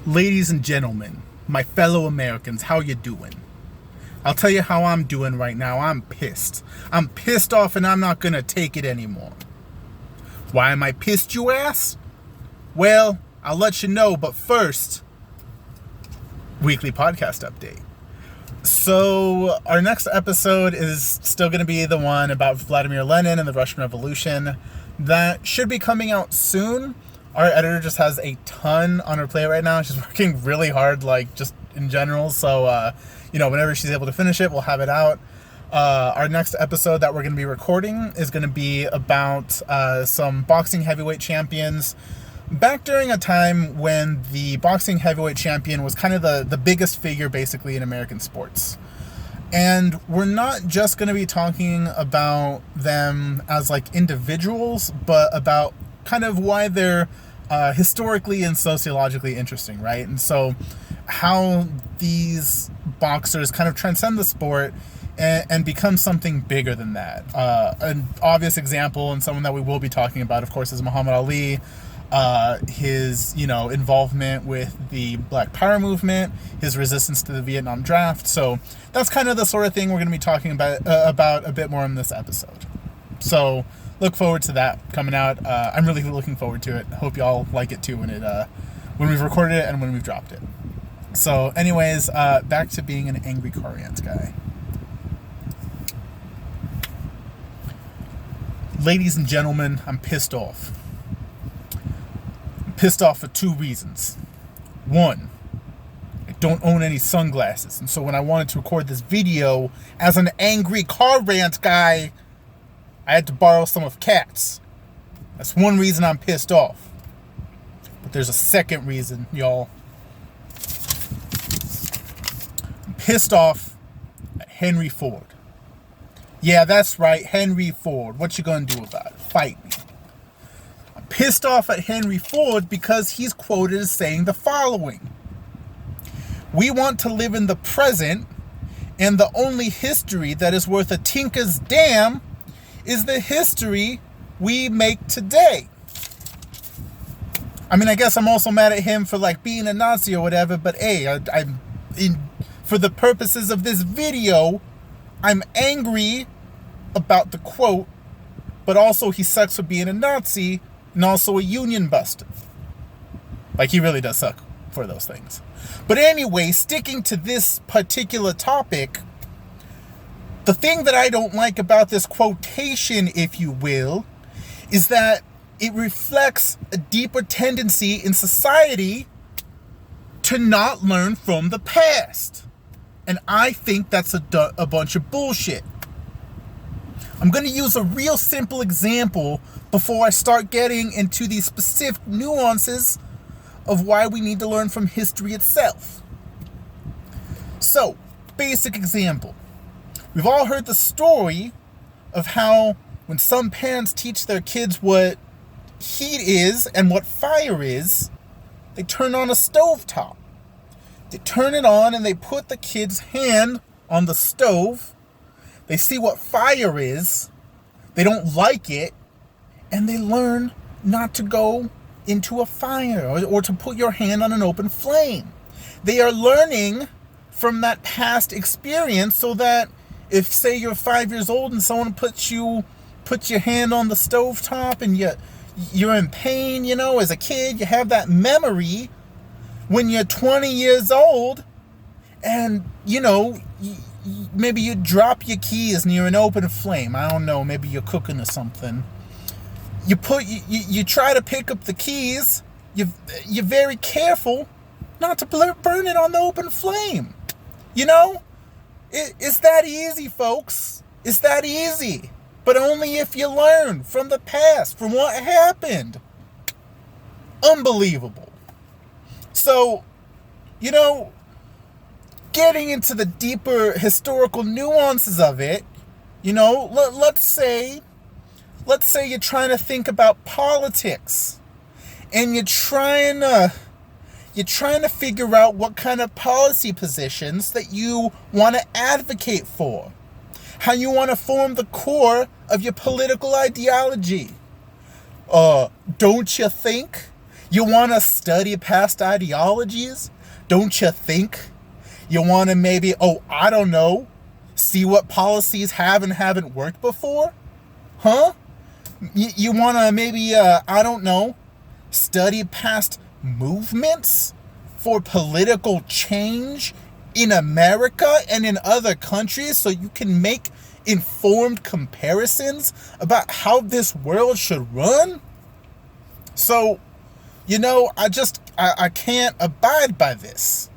Ladies and gentlemen, my fellow Americans, how you doing? I'll tell you how I'm doing right now. I'm pissed. I'm pissed off and I'm not gonna take it anymore. Why am I pissed, you ask? Well, I'll let you know, but first, weekly podcast update. So, our next episode is still going to be the one about Vladimir Lenin and the Russian Revolution. That should be coming out soon. Our editor just has a ton on her plate right now. She's working really hard, just in general. So, whenever she's able to finish it, we'll have it out. Our next episode that we're going to be recording is going to be about some boxing heavyweight champions. Back during a time when the boxing heavyweight champion was kind of the biggest figure, basically, in American sports. And we're not just going to be talking about them as, individuals, but about kind of why they're historically and sociologically interesting, right? And so how these boxers kind of transcend the sport and become something bigger than that. An obvious example, and someone that we will be talking about, of course, is Muhammad Ali. His, involvement with the Black Power movement, his resistance to the Vietnam draft. So that's kind of the sort of thing we're going to be talking about a bit more in this episode. So look forward to that coming out. I'm really looking forward to it. Hope y'all like it too when we've recorded it and when we've dropped it. So anyways, back to being an angry car rant guy. Ladies and gentlemen, I'm pissed off. Pissed off for two reasons. One, I don't own any sunglasses, and so when I wanted to record this video as an angry car rant guy, I had to borrow some of Kat's. That's one reason I'm pissed off. But there's a second reason, y'all. I'm pissed off at Henry Ford. Yeah, that's right, Henry Ford. What you gonna do about it? Fight me. Pissed off at Henry Ford because he's quoted as saying the following: "We want to live in the present, and the only history that is worth a tinker's damn is the history we make today." I mean, I guess I'm also mad at him for being a Nazi or whatever, but hey, for the purposes of this video, I'm angry about the quote, but also he sucks for being a Nazi and also a union buster. He really does suck for those things. But anyway, sticking to this particular topic, the thing that I don't like about this quotation, if you will, is that it reflects a deeper tendency in society to not learn from the past. And I think that's a bunch of bullshit. I'm going to use a real simple example before I start getting into the specific nuances of why we need to learn from history itself. So, basic example. We've all heard the story of how when some parents teach their kids what heat is and what fire is, they turn on a stovetop. They turn it on and they put the kid's hand on the stove. They see what fire is. They don't like it. And they learn not to go into a fire or to put your hand on an open flame. They are learning from that past experience so that if, say, you're 5 years old and someone puts your hand on the stovetop and you're in pain, as a kid, you have that memory when you're 20 years old and, maybe you drop your keys near an open flame. I don't know, maybe you're cooking or something. You try to pick up the keys. You're very careful not to burn it on the open flame. It's that easy, folks. It's that easy. But only if you learn from the past, from what happened. Unbelievable. So, getting into the deeper historical nuances of it, let's say you're trying to think about politics and you're trying to figure out what kind of policy positions that you want to advocate for, how you want to form the core of your political ideology. Don't you think You want to study past ideologies? Don't you think? You want to maybe, I don't know, see what policies have and haven't worked before? Huh? You want to maybe, I don't know, study past movements for political change in America and in other countries so you can make informed comparisons about how this world should run? So, I can't abide by this.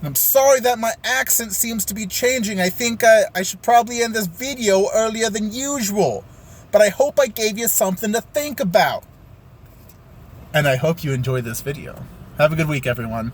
I'm sorry that my accent seems to be changing. I think I should probably end this video earlier than usual. But I hope I gave you something to think about. And I hope you enjoyed this video. Have a good week, everyone.